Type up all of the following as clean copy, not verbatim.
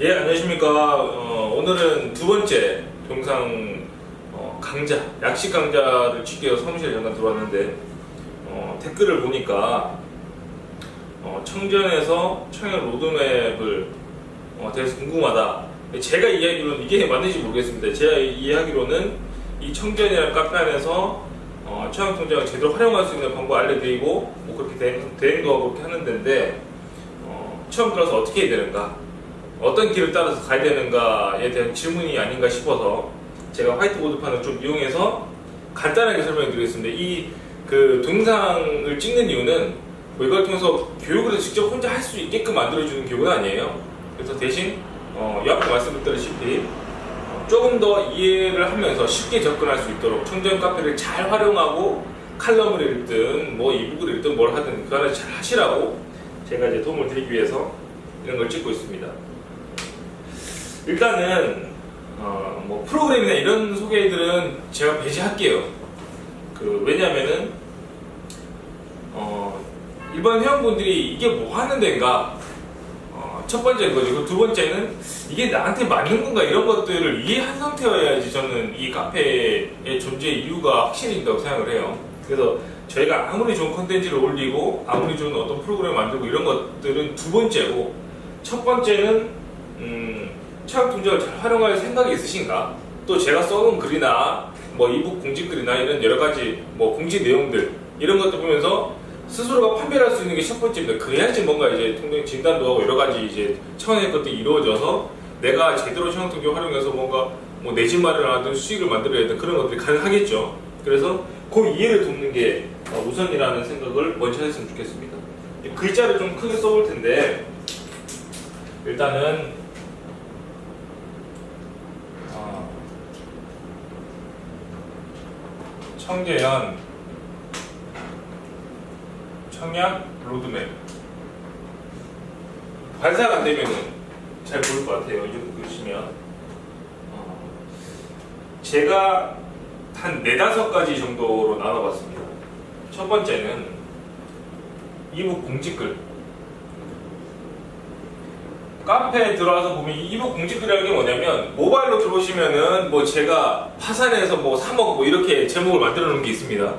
예, 안녕하십니까. 오늘은 두 번째 동상 강좌, 약식 강좌를 찍기 위해서 사무실에 잠깐 들어왔는데 댓글을 보니까 청전에서 청년 로드맵을 대해서 궁금하다. 제가 이해하기로는 이게 맞는지 모르겠습니다. 제가 이해하기로는 이 청전이라는 카페 안에서 청약 통장을 제대로 활용할 수 있는 방법 알려드리고 뭐 그렇게 대행도 하고 그렇게 하는 데인데 처음 들어서 어떻게 해야 되는가, 어떤 길을 따라서 가야 되는가에 대한 질문이 아닌가 싶어서 제가 화이트보드판을 좀 이용해서 간단하게 설명해 드리겠습니다. 그 동영상을 찍는 이유는 뭐 이걸 통해서 교육을 직접 혼자 할 수 있게끔 만들어주는 교육은 아니에요. 그래서 대신 앞에 말씀드렸다시피 조금 더 이해를 하면서 쉽게 접근할 수 있도록 청전 카페를 잘 활용하고 칼럼을 읽든 뭐 이북을 읽든 뭘 하든 그 안에 잘 하시라고 제가 이제 도움을 드리기 위해서 이런 걸 찍고 있습니다. 일단은 뭐 프로그램이나 이런 소개들은 제가 배제할게요. 왜냐면은 일반 회원분들이 이게 뭐 하는 데인가, 첫 번째는 거죠. 그리고 두 번째는 이게 나한테 맞는 건가, 이런 것들을 이해한 상태여야지 저는 이 카페의 존재 이유가 확실히 있다고 생각을 해요. 그래서 저희가 아무리 좋은 컨텐츠를 올리고 아무리 좋은 어떤 프로그램을 만들고 이런 것들은 두 번째고, 첫 번째는 청약 통장을 잘 활용할 생각이 있으신가? 또 제가 써놓은 글이나 뭐 이북 공지글이나 이런 여러 가지 뭐 공지 내용들 이런 것들 보면서 스스로가 판별할 수 있는 게 첫 번째입니다. 그래야지 뭔가 이제 통장 진단도 하고 여러 가지 이제 차원의 것들이 이루어져서 내가 제대로 청약 통장 활용해서 뭔가 뭐 내 집 마련하든 수익을 만들어야 되든 그런 것들이 가능하겠죠. 그래서 그 이해를 돕는 게 우선이라는 생각을 먼저 했으면 좋겠습니다. 글자를 좀 크게 써볼 텐데 일단은 청재현 청약 로드맵 발사가 안 되면은 잘 보일 것 같아요. 이 정도 보시면 제가 한 4-5가지 정도로 나눠봤습니다. 첫 번째는 이북 공지글. 카페에 들어와서 보면 이북 공지글이라는 게 뭐냐면 모바일로 들어오시면은 뭐 제가 파산해서 뭐 3억 뭐 이렇게 제목을 만들어 놓은 게 있습니다.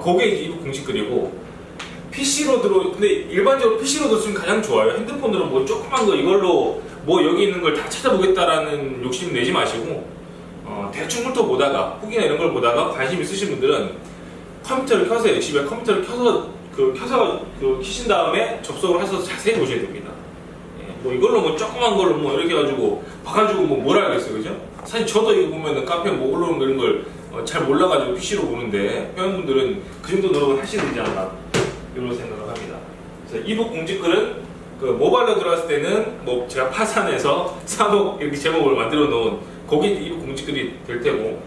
그게 이북 공지글이고, PC로 근데 일반적으로 PC로 들으면 가장 좋아요. 핸드폰으로 뭐 조그만 거 이걸로 뭐 여기 있는 걸 다 찾아보겠다라는 욕심 내지 마시고 대충 훑어보다가 후기나 이런 걸 보다가 관심 있으신 분들은 컴퓨터를 켜서 집에 컴퓨터를 켜서 키신 다음에 접속을 해서 자세히 보셔야 됩니다. 뭐 이걸로 뭐 조그만 걸로 뭐 이렇게 해가지고 봐가지고 뭐 뭘 알겠어요, 그죠? 사실 저도 이거 보면은 카페 뭐 올라오는 거 이런 걸 잘 몰라가지고 PC로 보는데 회원분들은 그 정도 노력을 하시면 되지 않나 이런 생각을 합니다. 그래서 이북 공지글은 모바일로 들어왔을 때는 뭐 제가 파산해서 3억 이렇게 제목을 만들어 놓은 거기 이북 공지글이 될 테고,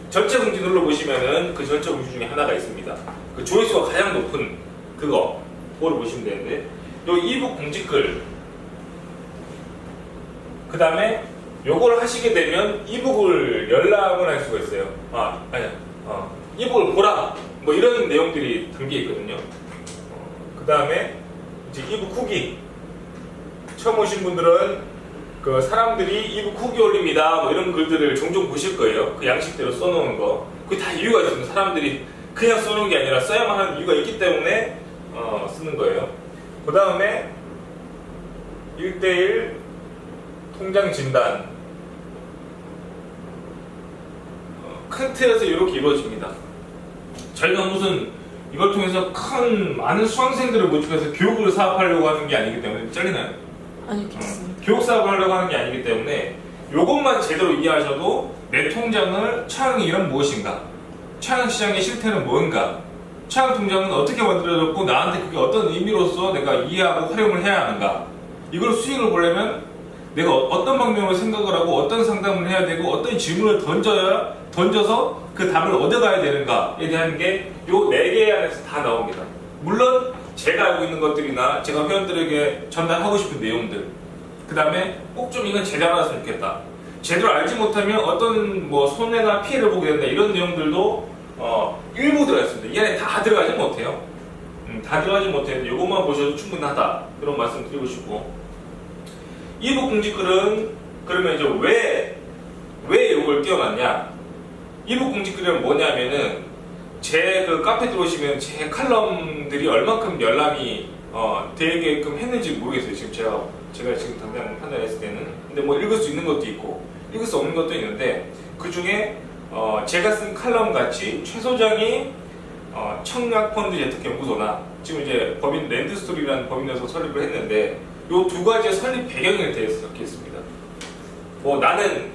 전체 공지 눌러보시면은 그 전체 공지 중에 하나가 있습니다. 그 조회수가 가장 높은 그거를 보시면 되는데, 요 이북 공지글 그 다음에 요걸 하시게 되면 이북을 열람을 할 수가 있어요. 이북을 보라 뭐 이런 내용들이 담겨 있거든요. 그 다음에 이제 이북 후기, 처음 오신 분들은 그 사람들이 이북 후기 올립니다 뭐 이런 글들을 종종 보실 거예요. 그 양식대로 써놓은 거. 그게 다 이유가 있습니다. 사람들이 그냥 써놓은 게 아니라 써야만 하는 이유가 있기 때문에 쓰는 거예요. 그 다음에 1:1 통장 진단. 큰 틀에서 이렇게 이루어집니다. 저희가 무슨 이걸 통해서 많은 수강생들을 모집해서 교육을 사업하려고 하는 게 아니기 때문에 잘리나요? 아니요, 괜찮습니다. 교육 사업을 하려고 하는 게 아니기 때문에 이것만 제대로 이해하셔도 내 통장을 청약이란 무엇인가, 청약시장의 실태는 뭔가, 청약통장은 어떻게 만들어졌고 나한테 그게 어떤 의미로서 내가 이해하고 활용을 해야 하는가, 이걸 수익을 보려면 내가 어떤 방면으로 생각을 하고 어떤 상담을 해야 되고 어떤 질문을 던져서 그 답을 얻어가야 되는가에 대한 게 요 4개 안에서 다 나옵니다. 물론 제가 알고 있는 것들이나 제가 회원들에게 전달하고 싶은 내용들, 그 다음에 꼭 좀 이건 제대로 알았으면 좋겠다, 제대로 알지 못하면 어떤 뭐 손해나 피해를 보게 된다, 이런 내용들도 일부 들어있습니다. 이 안에 다 들어가지 못해요. 다 들어가지 못했는데 이것만 보셔도 충분하다, 그런 말씀 드리고 싶고, 이북 공지글은 그러면 이제 왜 이걸 띄워놨냐? 이북 공지글은 뭐냐면은 제 그 카페 들어오시면 제 칼럼들이 얼만큼 열람이 되게끔 했는지 모르겠어요. 지금 제가 지금 당장 판단했을 때는. 근데 뭐 읽을 수 있는 것도 있고 읽을 수 없는 것도 있는데 그 중에 제가 쓴 칼럼 같이 최 소장이 청약펀드 재테크연구소나 지금 이제 법인 랜드스토리라는 법인에서 설립을 했는데 요 두 가지의 설립 배경에 대해서 적혀 있습니다. 뭐 나는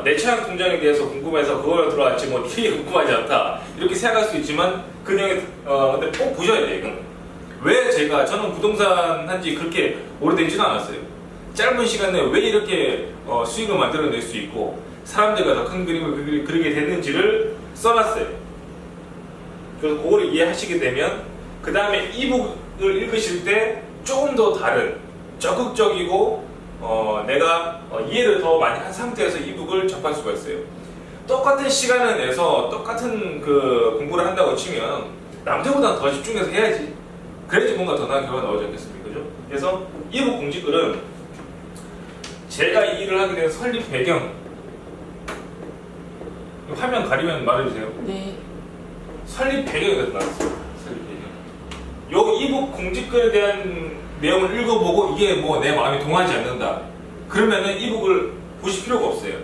내 청약 통장에 대해서 궁금해서 그걸 들어왔지 뭐 이게 궁금하지 않다 이렇게 생각할 수 있지만 그 내용에 근데 꼭 보셔야 돼요. 이건 왜 저는 부동산 한지 그렇게 오래되지는 않았어요. 짧은 시간 내에 왜 이렇게 수익을 만들어낼 수 있고 사람들과 더 큰 그림을 그리게 됐는지를 써놨어요. 그래서 그거를 이해하시게 되면 그 다음에 이북을 읽으실 때 조금 더 다른 적극적이고 내가 이해를 더 많이 한 상태에서 이북을 접할 수가 있어요. 똑같은 시간을 내서 똑같은 그 공부를 한다고 치면 남들보다 더 집중해서 해야지. 그래야지 뭔가 더 나은 결과가 나오지 않겠습니까? 그죠? 그래서 이북 공지글은 제가 이 일을 하게 된 설립 배경 화면 가리면 말해주세요. 네. 설립 배경이 나왔어요. 설립 배경. 요 이북 공지글에 대한 내용을 읽어보고 이게 뭐 내 마음이 동하지 않는다. 그러면은 이북을 보실 필요가 없어요.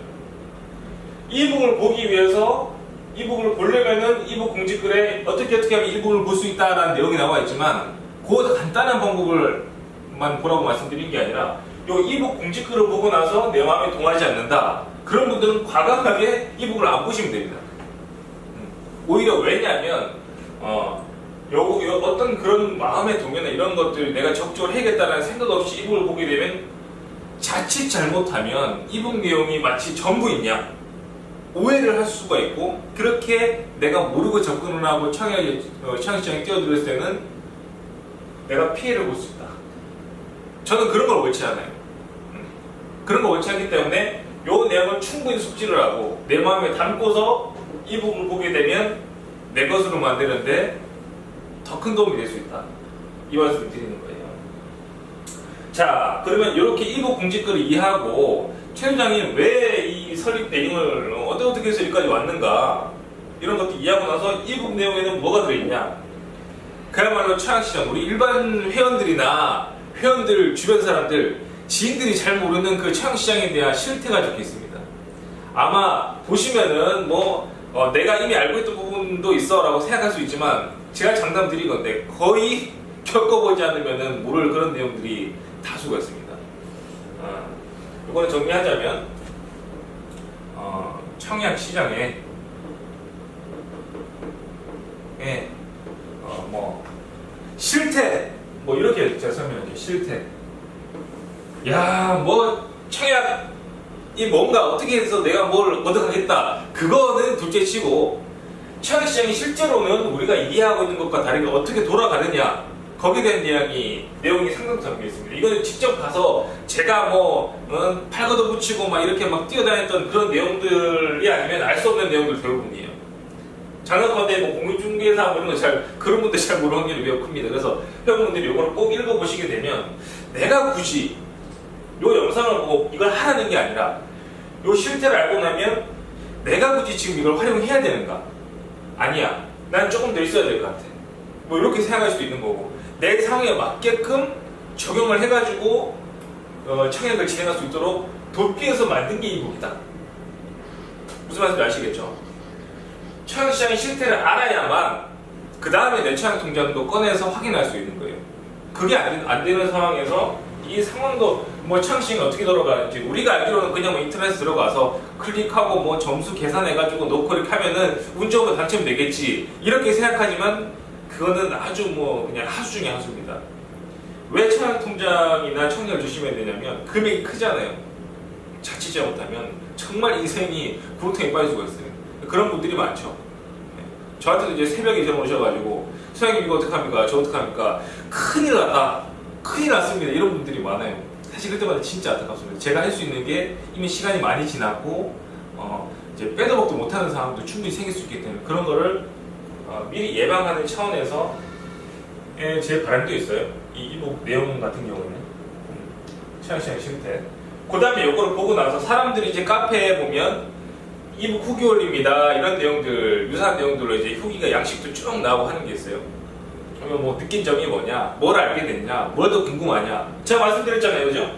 이북을 보기 위해서 이북을 보려면은 이북 공지글에 어떻게 하면 이북을 볼 수 있다라는 내용이 나와 있지만 그 간단한 방법을만 보라고 말씀드린 게 아니라 요 이북 공지글을 보고 나서 내 마음이 동하지 않는다. 그런 분들은 과감하게 이북을 안 보시면 됩니다. 오히려 왜냐하면 어떤 그런 마음의 동요나 이런 것들 내가 적극적으로 해야겠다는 생각 없이 이북을 보게 되면 자칫 잘못하면 이북 내용이 마치 전부인 양 오해를 할 수가 있고 그렇게 내가 모르고 접근을 하고 청약시장에 뛰어들었을 때는 내가 피해를 볼 수 있다. 저는 그런 걸 원치 않아요. 그런 걸 원치 않기 때문에 요 내용을 충분히 숙지를 하고 내 마음에 담고서 이북을 보게 되면 내 것으로 만드는데 더 큰 도움이 될 수 있다. 이 말씀을 드리는 거예요. 자, 그러면 이렇게 이북 공지글을 이해하고 최 소장이 왜 이 설립 배경을 어떻게 해서 여기까지 왔는가 이런 것도 이해하고 나서 이북 내용에는 뭐가 들어있냐 그야말로 청약시장 우리 일반 회원들이나 회원들 주변 사람들 지인들이 잘 모르는 그 청약시장에 대한 실태가 적혀 있습니다. 아마 보시면은 내가 이미 알고 있던 부분도 있어 라고 생각할 수 있지만 제가 장담 드리건데 거의 겪어보지 않으면 모를 그런 내용들이 다수가 있습니다. 이거는 정리하자면 청약 시장에 실태 이렇게 제가 설명할게요. 실태. 청약이 뭔가 어떻게 해서 내가 뭘 얻어가겠다 그거는 둘째치고 청약시장이 실제로는 우리가 이해하고 있는 것과 다르게 어떻게 돌아가느냐 거기에 대한 내용이 상당히 담겨 있습니다. 이거는 직접 가서 제가 팔 걷어 붙이고 이렇게 뛰어다녔던 그런 내용들이 아니면 알 수 없는 내용들 대부분이에요. 장난컨대 공인중개사 이런 거 그런 분들 잘 모르는 확률이 매우 큽니다. 그래서 회원분들이 이걸 꼭 읽어보시게 되면 내가 굳이 요 영상을 보고 이걸 하라는 게 아니라 요 실태를 알고 나면 내가 굳이 지금 이걸 활용해야 되는가? 아니야. 난 조금 더 있어야 될 것 같아. 이렇게 생각할 수도 있는 거고 내 상황에 맞게끔 적용을 해가지고 청약을 진행할 수 있도록 도피해서 만든 게 이북이다. 무슨 말인지 아시겠죠? 청약시장의 실태를 알아야만 그 다음에 내 청약 통장도 꺼내서 확인할 수 있는 거예요. 그게 안 되는 상황에서 이 상황도 청약시장이 어떻게 돌아가는지 우리가 알기로는 그냥 인터넷에 들어가서 클릭하고 점수 계산해가지고 놓고 이렇게 하면은 운 좋으면 당첨 되겠지 이렇게 생각하지만 그거는 아주 그냥 하수 중에 하수입니다. 왜 청약통장이나 청약을 조심해야 되냐면 금액이 크잖아요. 자칫 잘못하면 정말 인생이 구렁텅이에 빠질 수가 있어요. 그런 분들이 많죠. 저한테도 이제 새벽에 전화 오셔가지고 소장님 이거 어떡합니까? 저 어떡합니까? 큰일 났다. 큰일 났습니다. 이런 분들이 많아요. 사실 그때마다 진짜 안타깝습니다. 제가 할 수 있는 게 이미 시간이 많이 지났고 이제 빼도 먹도 못하는 상황도 충분히 생길 수 있기 때문에 그런 거를 미리 예방하는 차원에서 제 바람도 있어요. 이 이북 내용 같은 경우는 청약시장 실태. 그 다음에 요거를 보고 나서 사람들이 이제 카페에 보면 이북 후기 올립니다. 이런 내용들, 유사한 내용들로 이제 후기가 양식도 쭉 나오고 하는 게 있어요. 그러면 뭐 느낀 점이 뭐냐, 뭘 알게 됐냐, 뭘 더 궁금하냐. 제가 말씀드렸잖아요, 그죠?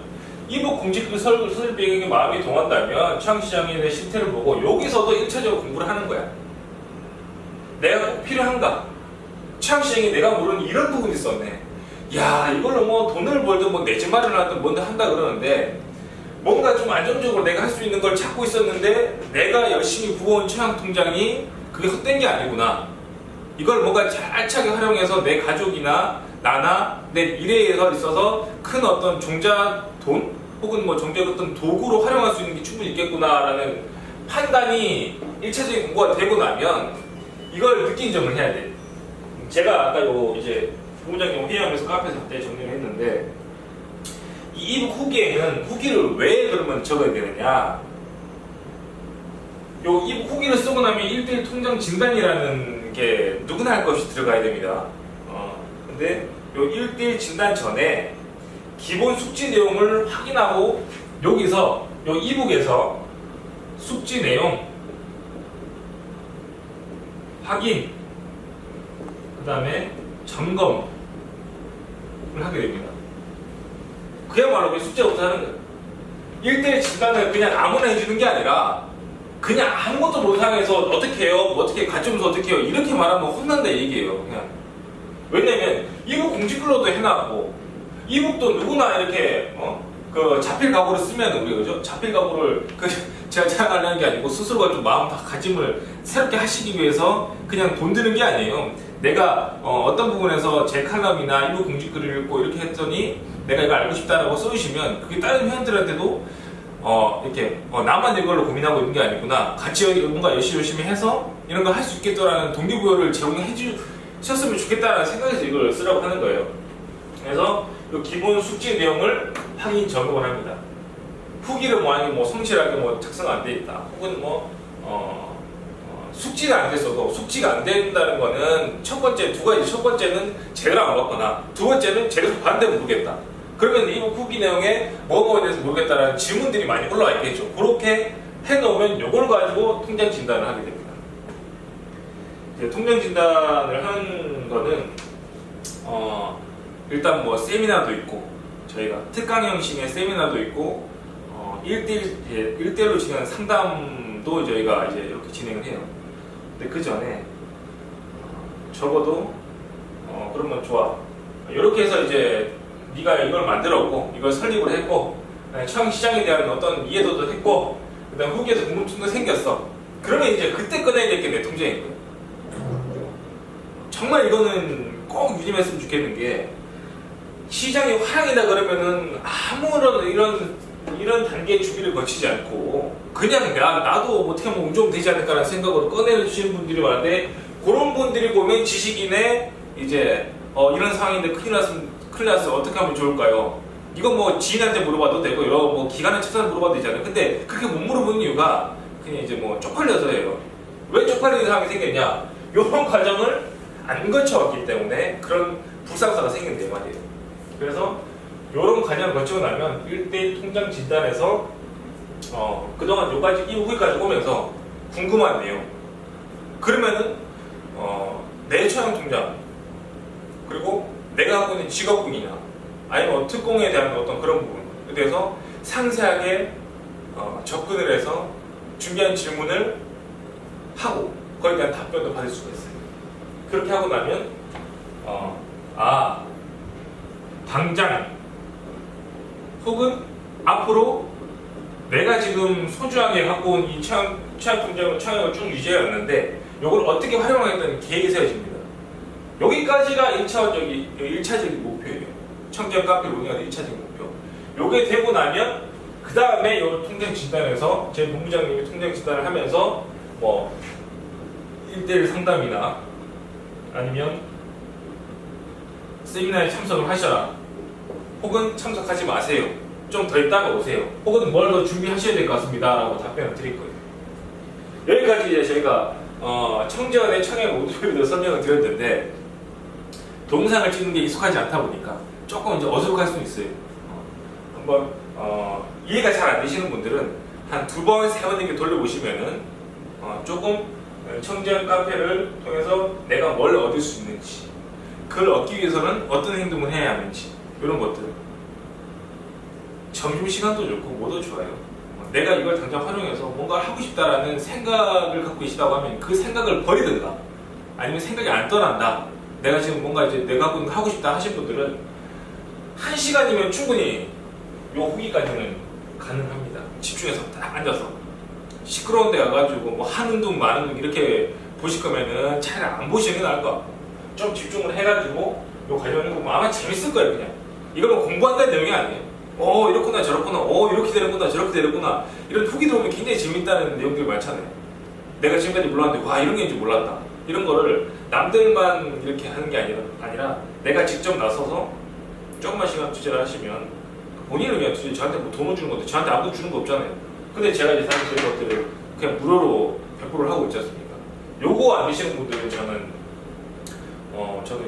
이북 공직글 서술 배경에 마음이 동한다면 청약시장의 실태를 보고 여기서도 1차적으로 공부를 하는 거야. 내가 꼭 필요한가? 청약시장에 내가 모르는 이런 부분이 있었네. 야, 이걸로 뭐 돈을 벌든 뭐 내 집 마련하든 뭔가 한다 그러는데 뭔가 좀 안정적으로 내가 할 수 있는 걸 찾고 있었는데 내가 열심히 부어온 청약통장이 그게 헛된 게 아니구나. 이걸 뭔가 잘 알차게 활용해서 내 가족이나 나나 내 미래에 있어서 큰 어떤 종자 돈 혹은 뭐 종자 어떤 도구로 활용할 수 있는 게 충분히 있겠구나라는 판단이 1차적인 공부가 되고 나면 이걸 느낀 점을 해야 돼. 제가 아까 요 이제 부부장님 회의하면서 카페에서 그때 정리를 했는데 이 이북 후기에는 후기를 왜 그러면 적어야 되느냐. 요 이북 후기를 쓰고 나면 1대1 통장 진단이라는 게 누구나 할 것 없이 들어가야 됩니다. 근데 요 1대1 진단 전에 기본 숙지 내용을 확인하고 여기서 요 이북에서 숙지 내용 확인 그 다음에 점검을 하게 됩니다. 그야말로 숙제부터 하는 거예요. 1대1 진단을 그냥 아무나 해주는 게 아니라 그냥 아무것도 모르는 상황에서 어떻게 해요? 뭐 어떻게 가점수 어떻게 해요? 이렇게 말하면 혼난다 얘기예요. 그냥. 왜냐면 이북 공직글로도 해놨고 이북도 누구나 이렇게 그 자필 각오를 쓰면 우리 그죠? 자필 각오를 제가 자랑하려는 게 아니고 스스로가 좀 마음 다짐을 새롭게 하시기 위해서 그냥 돈 드는 게 아니에요. 내가 어떤 부분에서 제 칼럼이나 이북 공직글을 읽고 이렇게 했더니 내가 이거 알고 싶다라고 써주시면 그게 다른 회원들한테도 이렇게 나만 이걸로 고민하고 있는 게 아니구나. 같이 뭔가 열심히 해서 이런 걸 할 수 있겠다라는 동기부여를 제공해 주셨으면 좋겠다라는 생각에서 이걸 쓰라고 하는 거예요. 그래서 이 기본 숙지 내용을 확인 점검을 합니다. 후기를 만약에 뭐 성실하게 뭐 작성 안 돼 있다. 혹은 숙지가 안 됐어도 숙지가 안 된다는 거는 첫 번째 두 가지. 첫 번째는 제대로 안 봤거나 두 번째는 제대로 봤는데 모르겠다. 그러면 이북 후기 내용에 뭐에 대해서 모르겠다라는 질문들이 많이 올라와 있겠죠. 그렇게 해놓으면 이걸 가지고 통장 진단을 하게 됩니다. 이제 통장 진단을 하는 거는 일단 뭐 세미나도 있고 저희가 특강 형식의 세미나도 있고 1대1로 진행하는 상담도 저희가 이제 이렇게 진행을 해요. 근데 그 전에 적어도 그러면 좋아. 이렇게 해서 이제 네가 이걸 만들었고 이걸 설립을 했고 청시장에 대한 어떤 이해도도 했고 그다음 후기에서 궁금증도 생겼어. 그러면 이제 그때 꺼내야 될 게 내 통장인 거예요. 정말 이거는 꼭 유념했으면 좋겠는 게 시장이 화랑이다 그러면은 아무런 이런 단계의 준비를 거치지 않고 그냥 나도 어떻게 하면 운 좀 되지 않을까라는 생각으로 꺼내주시는 분들이 많은데 그런 분들이 보면 지식인의 이제 이런 상황인데 큰일 났어 어떻게 하면 좋을까요? 이거 뭐 지인한테 물어봐도 되고 여러 뭐 기관에 찾아서 물어봐도 되잖아요. 근데 그렇게 못 물어보는 이유가 그냥 이제 뭐 쪽팔려서예요. 왜 쪽팔리는 상황이 생겼냐? 이런 과정을 안 거쳐왔기 때문에 그런 불상사가 생긴단 말이에요. 그래서 이런 과정을 거치고 나면 1대1 통장 진단에서 그동안 요까지 이 후기까지 오면서 궁금한 내용 그러면은 내 처형 통장 그리고 내가 하고 있는 직업군이나 아니면 특공에 대한 어떤 그런 부분에 대해서 상세하게 접근을 해서 준비한 질문을 하고 거기에 대한 답변도 받을 수가 있어요. 그렇게 하고 나면 당장 혹은 앞으로 내가 지금 소중하게 갖고 온 이 취약통장을 쭉 유지해왔는데 이걸 어떻게 활용하겠다는 계획이 세워집니다. 여기까지가 1차적인 목표예요. 청정 카페를 운영하는 1차적인 목표. 요게 되고 나면 그 다음에 이 통장 진단에서 제 본부장님이 통장 진단을 하면서 뭐 1대1 상담이나 아니면 세미나에 참석을 하셔라. 혹은 참석하지 마세요. 좀 더 있다가 오세요. 혹은 뭘 더 준비하셔야 될 것 같습니다. 라고 답변을 드릴 거예요. 여기까지 이제 저희가 청전의 청약 모듈을 설명을 드렸는데 동상을 찍는 게 익숙하지 않다 보니까 조금 이제 어색할 수 있어요. 한번 이해가 잘 안 되시는 분들은 한 2번, 3번 이렇게 돌려보시면은 조금 청년 카페를 통해서 내가 뭘 얻을 수 있는지, 그걸 얻기 위해서는 어떤 행동을 해야 하는지, 이런 것들. 점심시간도 좋고 뭐도 좋아요. 내가 이걸 당장 활용해서 뭔가를 하고 싶다라는 생각을 갖고 계시다고 하면 그 생각을 버리든가, 아니면 생각이 안 떠난다, 내가 지금 뭔가 이제 내가 하고 싶다 하신 분들은 1시간이면 충분히 요 후기까지는 가능합니다. 집중해서 딱 앉아서 시끄러운 데 가가지고 뭐 하는 둥 마는 둥 이렇게 보실 거면은 차라리 안 보시는 게 나을 것 같고, 좀 집중을 해가지고 요 과정을 보면 아마 재밌을 거예요. 그냥 이거 뭐 공부한다는 내용이 아니에요. 이렇구나 저렇구나, 이렇게 되는구나 저렇게 되는구나, 이런 후기 들어오면 굉장히 재밌다는 내용들이 많잖아요. 내가 지금까지 몰랐는데 와 이런 게 있는지 몰랐다, 이런 거를 남들만 이렇게 하는 게 아니라 내가 직접 나서서 조금만 시간 투자를 하시면 본인을 위한 투자, 저한테 뭐 돈을 주는 것도, 저한테 아무도 주는 거 없잖아요. 근데 제가 이제 사실 그런 것들을 그냥 무료로 배포를 하고 있지 않습니까? 요거 안 되시는 분들은 저는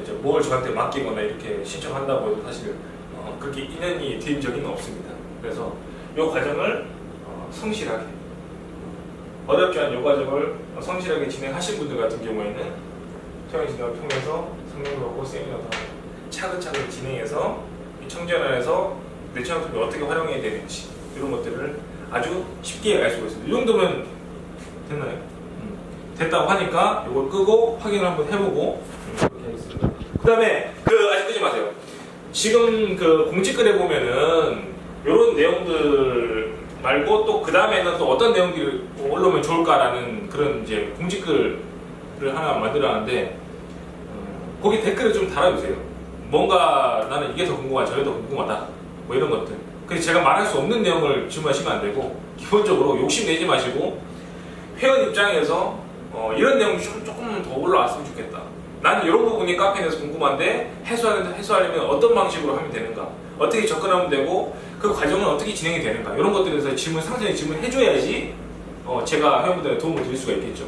이제 뭘 저한테 맡기거나 이렇게 신청한다고 해도 사실 그렇게 인연이 된 적은 없습니다. 그래서 요 과정을 성실하게, 어렵지 않은 요 과정을 성실하게 진행하신 분들 같은 경우에는 통영진학을 통해서 성명을 얻고 세미나도 하고 차근차근 진행해서 이 청전환에서 내 창업을 어떻게 활용해야 되는지, 이런 것들을 아주 쉽게 알 수가 있습니다. 이 정도면 됐나요? 됐다고 하니까 이걸 끄고 확인을 한번 해보고 그렇게 하겠습니다. 그 다음에 아직 끄지 마세요. 지금 공지글에 보면은 이런 내용들 말고 또 그 다음에는 또 어떤 내용들이 올라오면 좋을까라는 그런 이제 공지글을 하나 만들어놨는데, 거기 댓글을 좀 달아주세요. 뭔가 나는 이게 더 궁금하다, 저게 더 궁금하다, 뭐 이런 것들. 그래서 제가 말할 수 없는 내용을 질문하시면 안 되고, 기본적으로 욕심내지 마시고 회원 입장에서 이런 내용이 조금 더 올라왔으면 좋겠다, 나는 이런 부분이 카페에 대해서 궁금한데 해소하려면 어떤 방식으로 하면 되는가, 어떻게 접근하면 되고 그 과정은 어떻게 진행이 되는가, 이런 것들에 대해서 상세히 질문을 해줘야지 제가 회원분들한테 도움을 드릴 수가 있겠죠.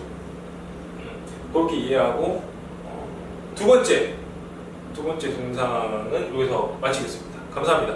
그렇게 이해하고 두 번째 동영상은 여기서 마치겠습니다. 감사합니다.